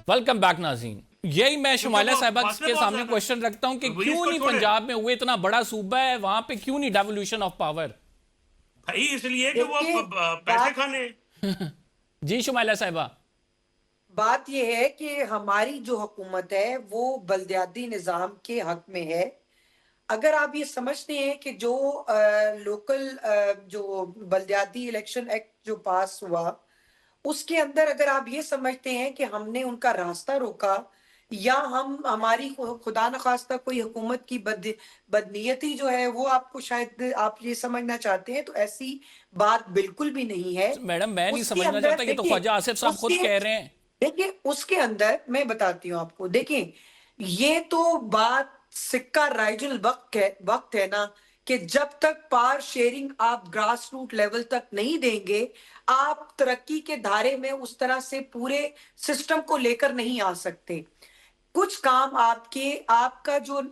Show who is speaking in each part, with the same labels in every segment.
Speaker 1: Welcome back नाज़रीन। यही मैं शुमाइला साहिबा के सामने क्वेश्चन रखता हूं कि क्यों नहीं पंजाब में हुए, इतना बड़ा सूबा है वहां पे क्यों नहीं डेवोल्यूशन ऑफ पावर?
Speaker 2: भाई इसलिए कि वो
Speaker 3: देखिए
Speaker 2: पैसे
Speaker 3: बात
Speaker 2: खाने।
Speaker 1: जी शुमाइला साहिबा।
Speaker 3: बात यह है कि हमारी जो हुकूमत है वो बलदियाती निज़ाम के हक में है। अगर आप ये समझते हैं कि जो लोकल जो बलदियाती इलेक्शन एक्ट जो पास हुआ, उसके अंदर अगर आप ये समझते हैं कि हमने उनका रास्ता रोका या हम हमारी खुदा न खास्ता कोई हुकूमत की बदनीयती जो है वो आपको शायद आप ये समझना चाहते हैं, तो ऐसी बात बिल्कुल भी नहीं है।
Speaker 1: मैडम मैं नहीं
Speaker 3: उसके
Speaker 1: समझना
Speaker 3: अंदर
Speaker 1: चाहता, ये तो
Speaker 3: देखिए
Speaker 1: ख्वाजा आसिफ साहब खुद
Speaker 3: उसके
Speaker 1: कह रहे हैं।
Speaker 3: देखिए उसके अंदर मैं बताती हूँ आपको। देखिए ये तो बात सिक्का राइजुल वक्त है ना, कि जब तक पावर शेयरिंग आप ग्रास रूट लेवल तक नहीं देंगे, आप तरक्की के धारे में उस तरह से पूरे सिस्टम को लेकर नहीं आ सकते। कुछ काम आपका जो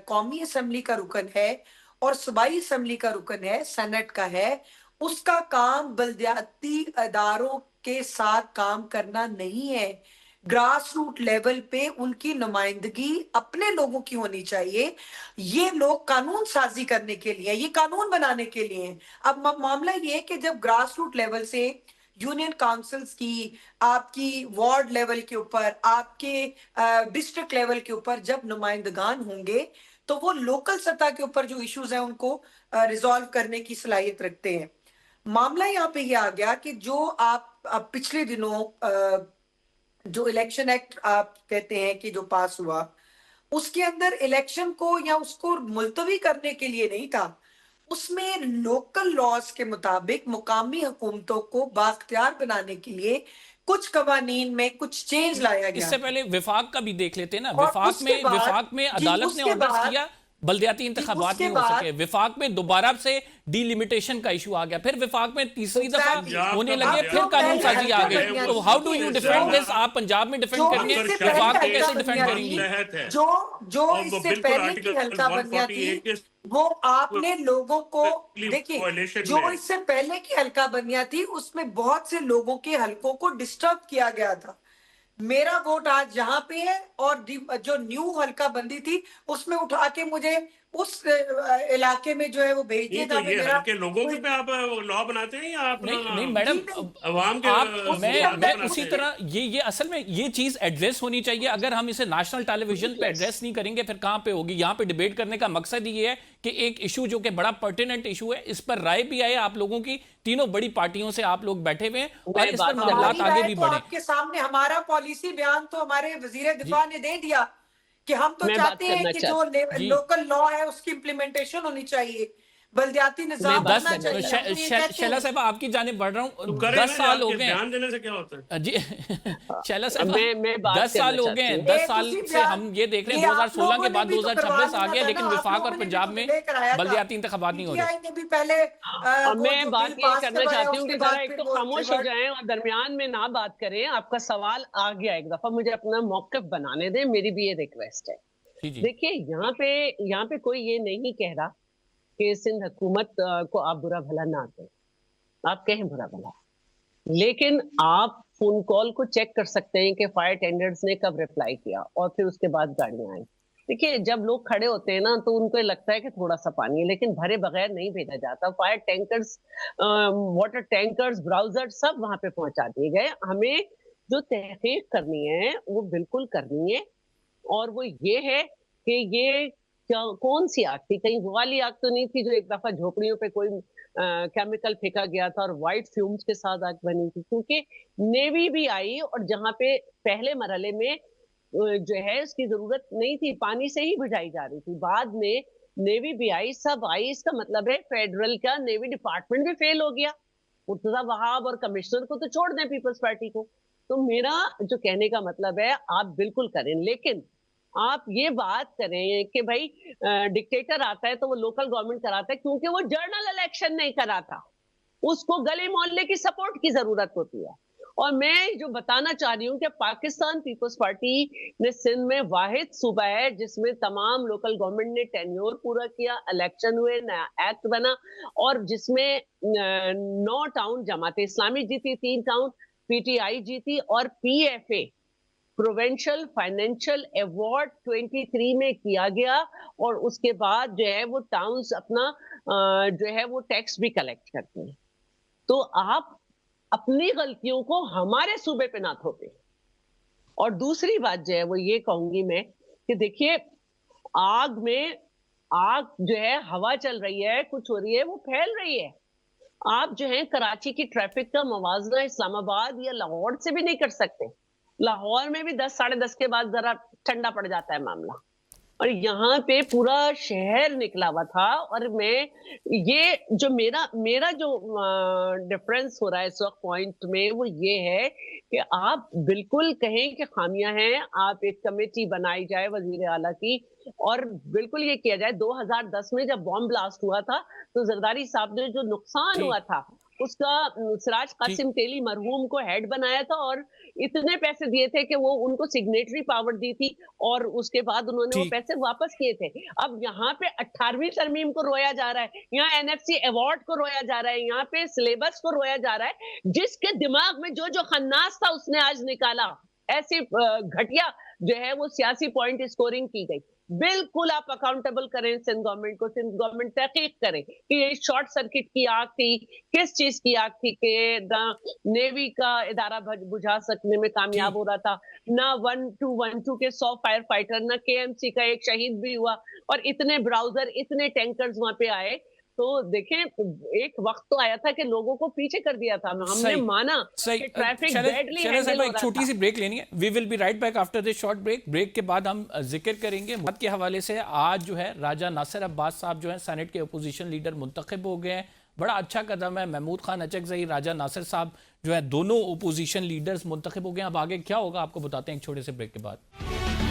Speaker 3: कौमी असेंबली का रुकन है और सूबाई असेंबली का रुकन है, सेनेट का है, उसका काम बलदियाती इदारों के साथ काम करना नहीं है। ग्रास रूट लेवल पे उनकी नुमाइंदगी अपने लोगों की होनी चाहिए। ये लोग कानून साजी करने के लिए, ये कानून बनाने के लिए हैं। अब मामला ये है कि जब ग्रास रूट लेवल से यूनियन काउंसिल्स की, आपकी वार्ड लेवल के ऊपर, आपके डिस्ट्रिक्ट लेवल के ऊपर जब नुमाइंदगान होंगे, तो वो लोकल सतह के ऊपर जो इश्यूज हैं उनको रिजॉल्व करने की सलाहियत रखते हैं। मामला यहाँ पे ये आ गया कि जो आप पिछले दिनों जो इलेक्शन एक्ट आप कहते हैं कि जो पास हुआ, उसके अंदर इलेक्शन को या उसको मुलतवी करने के लिए नहीं था। उसमें लोकल लॉज के मुताबिक मुकामी हुकूमतों को बाख्तियार बनाने के लिए कुछ कवानीन में कुछ चेंज लाया गया
Speaker 1: इससे
Speaker 3: था।
Speaker 1: पहले विफाक का भी देख लेते हैं ना।
Speaker 3: और उसके बाद
Speaker 1: विफाक में
Speaker 3: जी
Speaker 1: अदालत ने
Speaker 3: उसके
Speaker 1: ऑर्डर्स
Speaker 3: बाद
Speaker 1: किया बल्दियाती
Speaker 3: जी
Speaker 1: इंतखाबात
Speaker 3: उसके
Speaker 1: नहीं हो सके।
Speaker 3: बाद
Speaker 1: विफाक में दोबारा से डीलिमिटेशन का इशू आ गया, फिर विफाक में तीसरी दफा
Speaker 3: एग्जैक्टली
Speaker 1: होने
Speaker 2: पंजाब का
Speaker 1: लगे,
Speaker 3: अब
Speaker 1: फिर
Speaker 3: जो
Speaker 1: कानून
Speaker 3: पहले
Speaker 1: साजी आ
Speaker 3: हल्का
Speaker 1: गई।
Speaker 3: बंदियां
Speaker 1: तो
Speaker 3: थी,
Speaker 1: हाउ डू
Speaker 3: देखिए
Speaker 1: यू डिफेंड
Speaker 3: जो
Speaker 1: दिस? आप पंजाब में डिफेंड
Speaker 3: जो
Speaker 1: करेंगे,
Speaker 3: इससे
Speaker 2: आर्टिकल
Speaker 3: पहले
Speaker 1: विफाक को
Speaker 3: हल्का
Speaker 1: कैसे डिफेंड
Speaker 3: बंदियां
Speaker 1: करेंगी?
Speaker 3: थी,
Speaker 2: तहत है
Speaker 3: जो जो
Speaker 2: और वो
Speaker 3: इससे
Speaker 2: बिल्कुल
Speaker 3: पहले की
Speaker 2: आर्टिकल
Speaker 3: हल्का बंदियां थी,
Speaker 2: 148 के
Speaker 3: वो आपने लोगों को देखिए,
Speaker 2: वायलेशन
Speaker 3: जो
Speaker 2: में।
Speaker 3: इससे पहले की हल्का बंदियां थी उसमें बहुत से लोगों के हलकों को डिस्टर्ब किया गया था। मेरा वोट आज जहां पे है और जो न्यू हल्का बंदी थी उसमें उठा के मुझे उस इलाके में जो है वो भेज
Speaker 2: नहीं
Speaker 3: दिया
Speaker 2: तो
Speaker 3: जहां पे
Speaker 2: ये
Speaker 3: मेरा
Speaker 2: हल्के लोगों के
Speaker 3: कोई
Speaker 2: पे आप लॉ बनाते हैं या अपना
Speaker 1: नहीं नहीं
Speaker 3: जी
Speaker 1: मैडम,
Speaker 3: नहीं।
Speaker 2: अवाम के
Speaker 1: आप
Speaker 3: उसके
Speaker 1: मैं
Speaker 3: अंदर
Speaker 2: बनाते
Speaker 1: उसी
Speaker 2: हैं?
Speaker 1: तरह ये असल में ये चीज एड्रेस होनी चाहिए। अगर हम इसे नेशनल टेलीविजन पे एड्रेस नहीं करेंगे फिर कहां पे होगी? यहाँ पे डिबेट करने का मकसद ये है कि एक इशू जो कि बड़ा पर्टिनेंट इशू है, इस पर राय भी आए आप लोगों की। तीनों बड़ी पार्टियों से आप लोग बैठे हुए हैं और
Speaker 4: मैं
Speaker 1: इस पर
Speaker 4: बात करना
Speaker 3: हमारी
Speaker 1: मामलात आगे
Speaker 3: राय
Speaker 1: भी
Speaker 3: तो
Speaker 1: बढ़े।
Speaker 3: आपके सामने, हमारा पॉलिसी बयान तो हमारे वजीर
Speaker 1: जी
Speaker 3: दिफा ने दे दिया कि हम तो
Speaker 4: मैं बात
Speaker 3: चाहते हैं
Speaker 4: करना
Speaker 3: कि जो
Speaker 4: चाहती
Speaker 1: जी।
Speaker 3: लोकल लॉ है उसकी इम्प्लीमेंटेशन होनी चाहिए, बलदियाती
Speaker 4: मैं
Speaker 3: निजाम
Speaker 4: बात
Speaker 1: दस
Speaker 3: बनना
Speaker 4: करना
Speaker 3: चाहिए, हम तो ये कहते
Speaker 1: शैला
Speaker 3: हैं।
Speaker 1: साहब आपकी जानिब बढ़ रहा
Speaker 2: तो
Speaker 1: हूं।
Speaker 2: करें
Speaker 1: 10
Speaker 2: ना,
Speaker 1: साल हो
Speaker 2: आपके
Speaker 1: गए
Speaker 2: बयान देने से क्या होता है?
Speaker 1: जी शैला
Speaker 4: अब
Speaker 1: साहब,
Speaker 4: मैं बात
Speaker 1: 10
Speaker 4: करना
Speaker 1: साल हो गए
Speaker 4: चाहती
Speaker 1: हैं।
Speaker 4: हूँ।
Speaker 1: 10 साल
Speaker 3: उसी
Speaker 1: से
Speaker 3: बयान
Speaker 1: हम ये देख रहे हैं
Speaker 3: ये आप
Speaker 1: 2016 के
Speaker 3: लोगों ने
Speaker 1: बाद
Speaker 3: भी तो
Speaker 1: 2026 आ
Speaker 3: करवाना
Speaker 1: गया,
Speaker 3: था ना,
Speaker 1: लेकिन
Speaker 3: आप
Speaker 1: विफाक
Speaker 3: लोगों
Speaker 1: और
Speaker 3: ने भी
Speaker 1: पंजाब
Speaker 3: तो
Speaker 1: में
Speaker 3: लेकर आया था।
Speaker 1: बल्दियाती इंतखाबात नहीं हो रहे।
Speaker 3: पीटीआई ने भी पहले
Speaker 4: अब
Speaker 3: वो
Speaker 4: मैं
Speaker 3: जो
Speaker 4: बात
Speaker 3: बिल
Speaker 4: ये
Speaker 3: पास
Speaker 4: करना
Speaker 3: करवाया
Speaker 4: चाहती हूँ
Speaker 3: उसके
Speaker 4: कि जरा
Speaker 3: बाद
Speaker 4: एक
Speaker 3: फिर
Speaker 4: तो
Speaker 3: वो
Speaker 4: खामोश हो
Speaker 3: रिवर्ट।
Speaker 4: जाएं और दरमियान में ना बात करें। आपका सवाल आ गया, एक दफा मुझे अपना मौक़िफ़ बनाने दें, मेरी भी ये रिक्वेस्ट है।
Speaker 1: जी जी
Speaker 4: देखिए यहाँ पे कोई ये नहीं कह रहा कि सिंध हुकूमत को आप बुरा भला ना करें, आप कहें बुरा भला, लेकिन आप फोन कॉल को चेक कर सकते हैं कि फायर टेंडर्स ने कब रिप्लाई किया और फिर उसके बाद गाड़ियां आई। देखिए जब लोग खड़े होते हैं ना तो उनको लगता है कि थोड़ा सा पानी है, लेकिन भरे बगैर नहीं भेजा जाता। Fire tankers, water tankers, browser सब वहां पे पहुंचा दिए गए। हमें जो तहकीक करनी है वो बिल्कुल करनी है, और वो ये है कि ये क्या कौन सी आग थी? कहीं वो वाली आग तो नहीं थी जो एक दफा झोपड़ियों पे कोई केमिकल फेंका गया था और व्हाइट फ्यूम्स के साथ आग बनी थी? क्योंकि नेवी भी आई और जहां पे पहले मरहले में जो है उसकी जरूरत नहीं थी, पानी से ही बुझाई जा रही थी, बाद में नेवी भी आई, सब आई। इसका मतलब है फेडरल का नेवी डिपार्टमेंट भी फेल हो गया। मुर्तजा वहाब और कमिश्नर को तो छोड़ दें, पीपल्स पार्टी को। तो मेरा जो कहने का मतलब है आप बिल्कुल करें, लेकिन आप ये बात करें कि भाई डिक्टेटर आता है तो वो लोकल गवर्नमेंट कराता है, क्योंकि वो जर्नल इलेक्शन नहीं कराता, उसको गली मोहल्ले की सपोर्ट की जरूरत होती है। और मैं जो बताना चाह रही हूँ कि पाकिस्तान पीपल्स पार्टी ने सिंध में वाहिद सूबा है जिसमें तमाम लोकल गवर्नमेंट ने टेन्योर पूरा किया, इलेक्शन हुए, नया एक्ट बना, और जिसमें 9 टाउन जमात इस्लामी जीती, 3 टाउन पीटीआई जीती और पीएफए प्रोवेंशियल फाइनेंशियल अवार्ड 23 में किया गया, और उसके बाद जो है वो टाउन्स अपना जो है वो टैक्स भी कलेक्ट करते हैं। तो आप अपनी गलतियों को हमारे सूबे पे ना थोपें। और दूसरी बात जो है वो ये कहूंगी मैं कि देखिए, आग में आग जो है, हवा चल रही है, कुछ हो रही है, वो फैल रही है। आप जो है कराची की ट्रैफिक का मवाजना इस्लामाबाद या लाहौर से भी नहीं कर सकते। लाहौर में भी 10 साढ़े 10 के बाद जरा ठंडा पड़ जाता है मामला, और यहाँ पे पूरा शहर निकला हुआ था। और मैं ये जो मेरा जो डिफरेंस हो रहा है इस वक्त पॉइंट में, वो ये है कि आप बिल्कुल कहें कि खामियां हैं, आप एक कमेटी बनाई जाए वजीर आला की, और बिल्कुल ये किया जाए। 2010 में जब बॉम्ब ब्लास्ट हुआ था तो जरदारी साहब ने जो नुकसान हुआ था उसका सिराज कासिम तेली मरहूम को हेड बनाया था, और इतने पैसे दिए थे कि वो उनको सिग्नेटरी पावर दी थी, और उसके बाद उन्होंने वो पैसे वापस किए थे। अब यहाँ पे 18वीं तरमीम को रोया जा रहा है, यहाँ एनएफसी अवार्ड को रोया जा रहा है, यहाँ पे सिलेबस को रोया जा रहा है। जिसके दिमाग में जो जो खन्नास था उसने आज निकाला। ऐसी घटिया जो है वो सियासी पॉइंट स्कोरिंग की गई। बिल्कुल आप अकाउंटेबल करें सिंध गवर्नमेंट को। सिंध गवर्नमेंट तहकीक करे कि ये शॉर्ट सर्किट की आग थी, किस चीज की आग थी, कि नेवी का इदारा बुझा सकने में कामयाब हो रहा था। ना 1212 के 100 फायर फाइटर, ना केएमसी का एक शहीद भी हुआ, और इतने ब्राउजर, इतने टैंकर्स वहां पे आए। तो देखें, एक वक्त तो आया था कि लोगों को पीछे कर दिया था, हमने माना कि ट्रैफिक बैडली हैंडल हो रहा था।
Speaker 1: एक छोटी सी ब्रेक लेनी है। We will be right back after this short break. Break के बाद हम जिक्र करेंगे मत के हवाले से। आज जो है राजा नासिर अब्बास साहब जो है सेनेट के अपोजिशन लीडर मुंतखब हो गए हैं। बड़ा अच्छा कदम है। महमूद खान अचकजई, राजा नासिर साहब जो है दोनों अपोजिशन लीडर्स मुंतखब हो गए हैं। अब आगे क्या होगा आपको बताते हैं एक छोटे से ब्रेक के बाद।